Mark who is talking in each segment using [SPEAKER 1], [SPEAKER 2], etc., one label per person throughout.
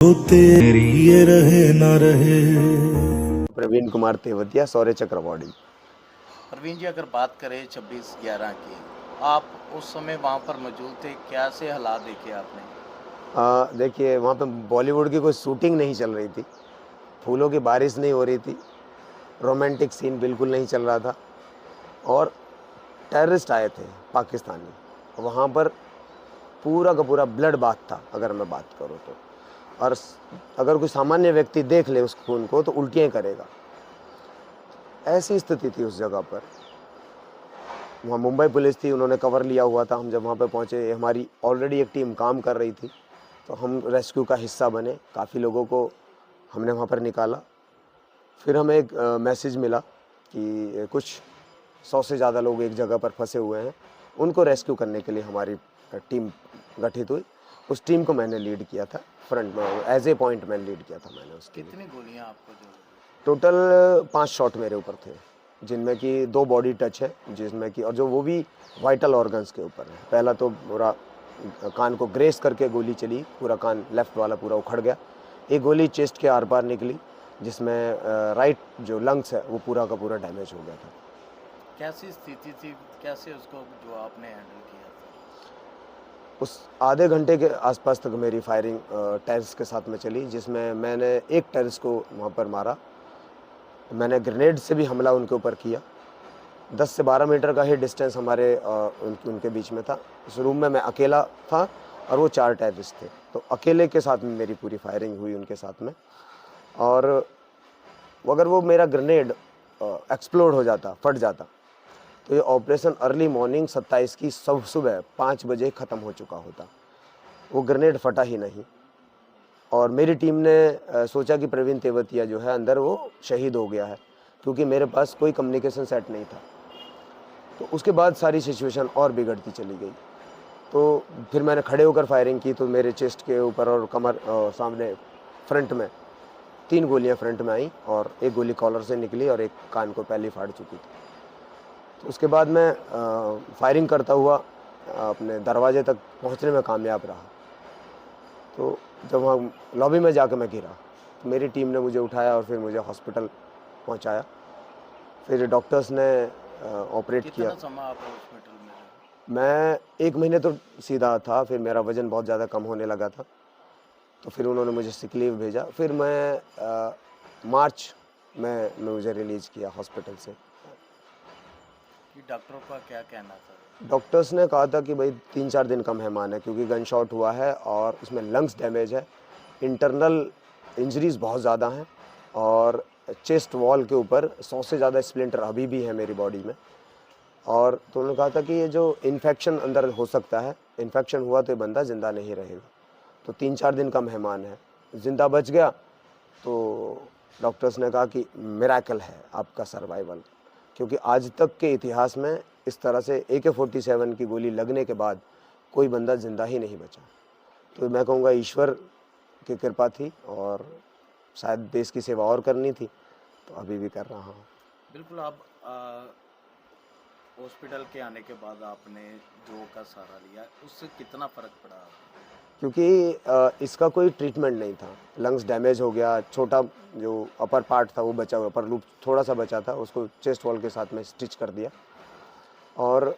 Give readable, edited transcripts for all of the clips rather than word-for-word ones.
[SPEAKER 1] तेरी ये रहे ना रहे।
[SPEAKER 2] प्रवीण कुमार तेवतिया, शौर्य चक्र अवार्डी।
[SPEAKER 3] प्रवीण जी, अगर बात करें 26/11 की, आप उस समय वहाँ पर मौजूद थे, कैसे हालात देखे आपने?
[SPEAKER 2] देखिए, वहाँ पे बॉलीवुड की कोई शूटिंग नहीं चल रही थी, फूलों की बारिश नहीं हो रही थी, रोमांटिक सीन बिल्कुल नहीं चल रहा था और टेररिस्ट आए थे पाकिस्तानी। वहाँ पर पूरा का पूरा ब्लड बाथ था, अगर मैं बात करूँ तो। और अगर कोई सामान्य व्यक्ति देख ले उस खून को तो उल्टियाँ करेगा, ऐसी स्थिति थी उस जगह पर। वहाँ मुंबई पुलिस थी, उन्होंने कवर लिया हुआ था। हम जब वहाँ पे पहुँचे, हमारी ऑलरेडी एक टीम काम कर रही थी, तो हम रेस्क्यू का हिस्सा बने। काफ़ी लोगों को हमने वहाँ पर निकाला। फिर हमें एक मैसेज मिला कि कुछ 100 से ज़्यादा लोग एक जगह पर फंसे हुए हैं, उनको रेस्क्यू करने के लिए हमारी टीम गठित हुई। उस टीम को मैंने लीड किया था, फ्रंट में as a point man lead किया था मैंने उसके लिए।
[SPEAKER 3] कितनी गोलियाँ आपको जो?
[SPEAKER 2] टोटल 5 शॉट मेरे ऊपर थे, जिनमें कि 2 बॉडी टच है, जिसमें कि और जो वो भी वाइटल ऑर्गन्स के ऊपर है। पहला तो पूरा कान को ग्रेस करके गोली चली, पूरा कान लेफ़्ट वाला पूरा उखड़ गया। एक गोली चेस्ट के आर पार निकली, जिसमें राइट जो लंग्स है वो पूरा का पूरा डैमेज हो गया था।
[SPEAKER 3] कैसी स्थिति थी, कैसे उसको जो आपने हैंडल किया था?
[SPEAKER 2] उस आधे घंटे के आसपास तक मेरी फायरिंग टेररिस्ट के साथ में चली, जिसमें मैंने एक टेररिस्ट को वहाँ पर मारा। मैंने ग्रेनेड से भी हमला उनके ऊपर किया। 10 से 12 मीटर का ही डिस्टेंस हमारे उनके बीच में था। उस रूम में मैं अकेला था और वो 4 टेररिस्ट थे, तो अकेले के साथ में मेरी पूरी फायरिंग हुई उनके साथ में। और अगर वो मेरा ग्रेनेड एक्सप्लोड हो जाता, फट जाता, तो ये ऑपरेशन अर्ली मॉर्निंग 27 की सुबह 5 बजे ख़त्म हो चुका होता। वो ग्रेनेड फटा ही नहीं और मेरी टीम ने सोचा कि प्रवीण तेवतिया जो है अंदर वो शहीद हो गया है, क्योंकि मेरे पास कोई कम्युनिकेशन सेट नहीं था। तो उसके बाद सारी सिचुएशन और बिगड़ती चली गई। तो फिर मैंने खड़े होकर फायरिंग की, तो मेरे चेस्ट के ऊपर और कमर सामने फ्रंट में 3 गोलियां फ्रंट में आई और एक गोली कॉलर से निकली और एक कान को पहले फाड़ चुकी थी। तो उसके बाद मैं फायरिंग करता हुआ अपने दरवाजे तक पहुंचने में कामयाब रहा। तो जब वहाँ लॉबी में जाकर मैं गिरा, तो मेरी टीम ने मुझे उठाया और फिर मुझे हॉस्पिटल पहुंचाया। फिर डॉक्टर्स ने ऑपरेट किया।
[SPEAKER 3] कितना समय आप हॉस्पिटल में रहे?
[SPEAKER 2] मैं 1 महीने तो सीधा था, फिर मेरा वज़न बहुत ज़्यादा कम होने लगा था, तो फिर उन्होंने मुझे सिक लीव भेजा। फिर मैं मार्च में मुझे रिलीज़ किया हॉस्पिटल से।
[SPEAKER 3] कि डॉक्टरों का क्या कहना था?
[SPEAKER 2] डॉक्टर्स ने कहा था कि भाई 3-4 दिन का मेहमान है, क्योंकि गन शॉट हुआ है और उसमें लंग्स डैमेज है, इंटरनल इंजरीज़ बहुत ज़्यादा हैं और चेस्ट वॉल के ऊपर 100 से ज़्यादा स्प्लिंटर अभी भी है मेरी बॉडी में। और तो उन्होंने कहा था कि ये जो इन्फेक्शन अंदर हो सकता है, इन्फेक्शन हुआ तो ये बंदा ज़िंदा नहीं रहेगा, तो 3-4 दिन का मेहमान है। ज़िंदा बच गया तो डॉक्टर्स ने कहा कि मिरेकल है आपका सर्वाइवल, क्योंकि आज तक के इतिहास में इस तरह से AK-47 की गोली लगने के बाद कोई बंदा ज़िंदा ही नहीं बचा। तो मैं कहूँगा ईश्वर की कृपा थी और शायद देश की सेवा और करनी थी, तो अभी भी कर रहा हूँ।
[SPEAKER 3] बिल्कुल। आप हॉस्पिटल के आने के बाद आपने जो का सहारा लिया, उससे कितना फ़र्क पड़ा आपको?
[SPEAKER 2] क्योंकि इसका कोई ट्रीटमेंट नहीं था। लंग्स डैमेज हो गया, छोटा जो अपर पार्ट था वो बचा हुआ, अपर लूप थोड़ा सा बचा था, उसको चेस्ट वॉल के साथ में स्टिच कर दिया और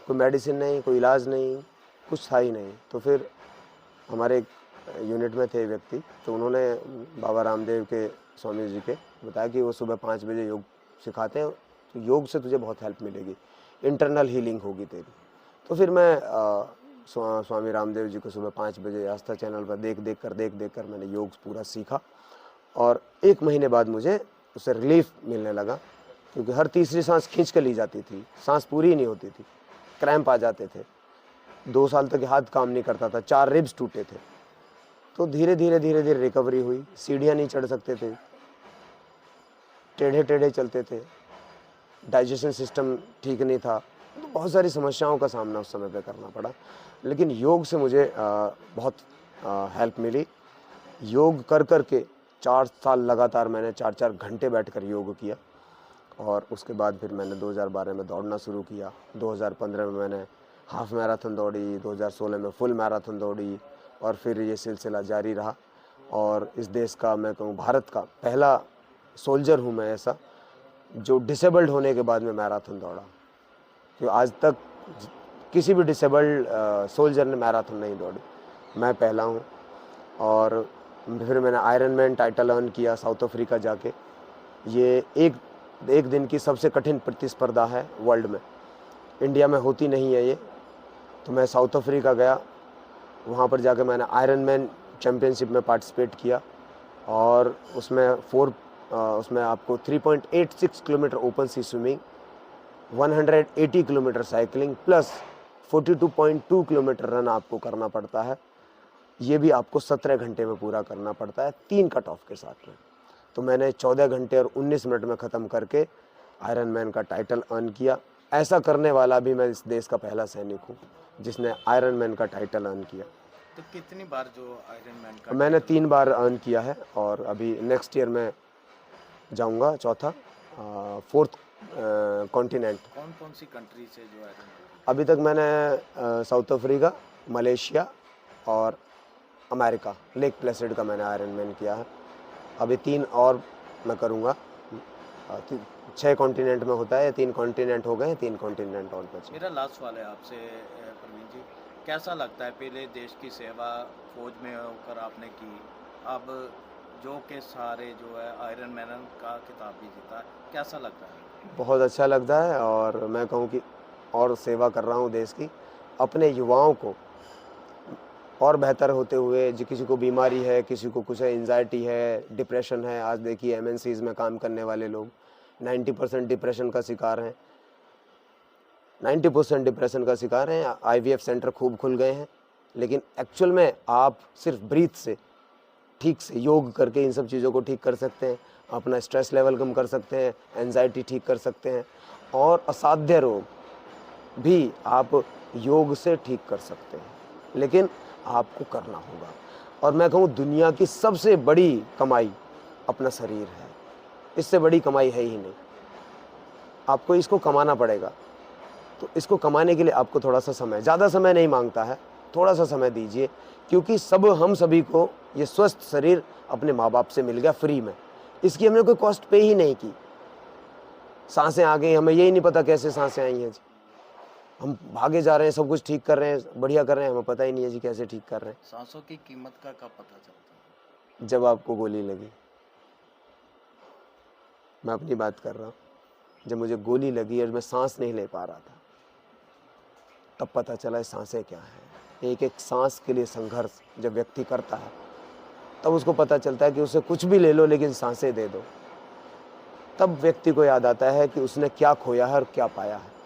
[SPEAKER 2] कोई मेडिसिन नहीं, कोई इलाज नहीं, कुछ था ही नहीं। तो फिर हमारे एक यूनिट में थे व्यक्ति, तो उन्होंने बाबा रामदेव के स्वामी जी के बताया कि वो सुबह 5 बजे योग सिखाते हैं, तो योग से तुझे बहुत हेल्प मिलेगी, इंटरनल हीलिंग होगी तेरी। तो फिर मैं स्वामी रामदेव जी को सुबह 5 बजे आस्था चैनल पर देख देख कर मैंने योग पूरा सीखा और 1 महीने बाद मुझे उससे रिलीफ मिलने लगा, क्योंकि हर तीसरी सांस खींच के ली जाती थी, सांस पूरी ही नहीं होती थी, क्रैम्प आ जाते थे। 2 साल तक हाथ काम नहीं करता था, 4 रिब्स टूटे थे। तो धीरे धीरे रिकवरी हुई। सीढ़ियाँ नहीं चढ़ सकते थे, टेढ़े टेढ़े चलते थे, डाइजेशन सिस्टम ठीक नहीं था, तो बहुत सारी समस्याओं का सामना उस समय पे करना पड़ा। लेकिन योग से मुझे बहुत हेल्प मिली। योग कर कर के 4 साल लगातार मैंने 4-4 घंटे बैठकर योग किया और उसके बाद फिर मैंने 2012 में दौड़ना शुरू किया। 2015 में मैंने हाफ मैराथन दौड़ी, 2016 में फुल मैराथन दौड़ी और फिर ये सिलसिला जारी रहा और इस देश का, मैं कहूँ भारत का पहला सोल्जर हूँ मैं ऐसा जो डिसेबल्ड होने के बाद में मैराथन दौड़ा। क्योंकि आज तक किसी भी डिसेबल्ड सोल्जर ने मैराथन नहीं दौड़ी, मैं पहला हूँ। और फिर मैंने आयरन मैन टाइटल अर्न किया साउथ अफ्रीका जाके। ये एक दिन की सबसे कठिन प्रतिस्पर्धा है वर्ल्ड में, इंडिया में होती नहीं है ये। तो मैं साउथ अफ्रीका गया, वहाँ पर जाकर मैंने आयरन मैन चैम्पियनशिप में पार्टिसिपेट किया और उसमें आपको 3.86 kilometre open sea swimming, 180 kilometre cycling plus 42.2 kilometre run आपको करना पड़ता है। ये भी आपको 17 घंटे में पूरा करना पड़ता है 3 कट ऑफ के साथ में। तो मैंने 14 घंटे और 19 मिनट में ख़त्म करके आयरन मैन का टाइटल अर्न किया। ऐसा करने वाला भी मैं इस देश का पहला सैनिक हूँ जिसने आयरन मैन का टाइटल अर्न किया।
[SPEAKER 3] तो कितनी बार जो आयरन मैन का
[SPEAKER 2] मैंने 3 बार अर्न किया है और अभी नेक्स्ट ईयर में जाऊंगा चौथा 4th कॉन्टिनेंट।
[SPEAKER 3] कौन कौन सी कंट्री से जो आयरन मैन?
[SPEAKER 2] अभी तक मैंने साउथ अफ्रीका, मलेशिया और अमेरिका, लेक प्लेसिड का मैंने आयरन मैन किया है। अभी 3 और मैं करूँगा। 6 कॉन्टिनेंट में होता है, 3 कॉन्टिनेंट हो गए, 3 कॉन्टिनेंट और बचे।
[SPEAKER 3] मेरा लास्ट सवाल है आपसे प्रवीण जी, कैसा लगता है पहले देश की सेवा फौज में होकर आपने की, अब जो के सारे जो है आयरन मैन का खिताब भी जीता, कैसा लगता है?
[SPEAKER 2] बहुत अच्छा लगता है और मैं कहूँ कि और सेवा कर रहा हूँ देश की, अपने युवाओं को और बेहतर होते हुए। जो किसी को बीमारी है, किसी को कुछ है, एंजाइटी है, डिप्रेशन है। आज देखिए एमएनसीज में काम करने वाले लोग 90% डिप्रेशन का शिकार हैं, 90% डिप्रेशन का शिकार हैं। आईवीएफ सेंटर खूब खुल गए हैं, लेकिन एक्चुअल में आप सिर्फ ब्रीथ से, ठीक से योग करके इन सब चीज़ों को ठीक कर सकते हैं। अपना स्ट्रेस लेवल कम कर सकते हैं, एंजाइटी ठीक कर सकते हैं और असाध्य रोग भी आप योग से ठीक कर सकते हैं, लेकिन आपको करना होगा। और मैं कहूँ दुनिया की सबसे बड़ी कमाई अपना शरीर है, इससे बड़ी कमाई है ही नहीं। आपको इसको कमाना पड़ेगा, तो इसको कमाने के लिए आपको थोड़ा सा समय, ज़्यादा समय नहीं मांगता है, थोड़ा सा समय दीजिए। क्योंकि हम सभी को ये स्वस्थ शरीर अपने माँ बाप से मिल गया फ्री में, इसकी हमने कोई कॉस्ट पे ही नहीं की। सांसें आ गई, हमें यही नहीं पता कैसे सांसें आई हैं जी। हम भागे जा रहे हैं, सब कुछ ठीक कर रहे हैं, बढ़िया कर रहे हैं, हमें पता ही नहीं है जी कैसे ठीक कर रहे हैं।
[SPEAKER 3] सांसों की कीमत का कब पता चलता है?
[SPEAKER 2] जब आपको गोली लगी, मैं अपनी बात कर रहा हूँ, जब मुझे गोली लगी और मैं सांस नहीं ले पा रहा था, तब पता चला सांसें क्या हैं। एक एक सांस के लिए संघर्ष जब व्यक्ति करता है, तब उसको पता चलता है कि उसे कुछ भी ले लो लेकिन सांसें दे दो। तब व्यक्ति को याद आता है कि उसने क्या खोया है और क्या पाया है।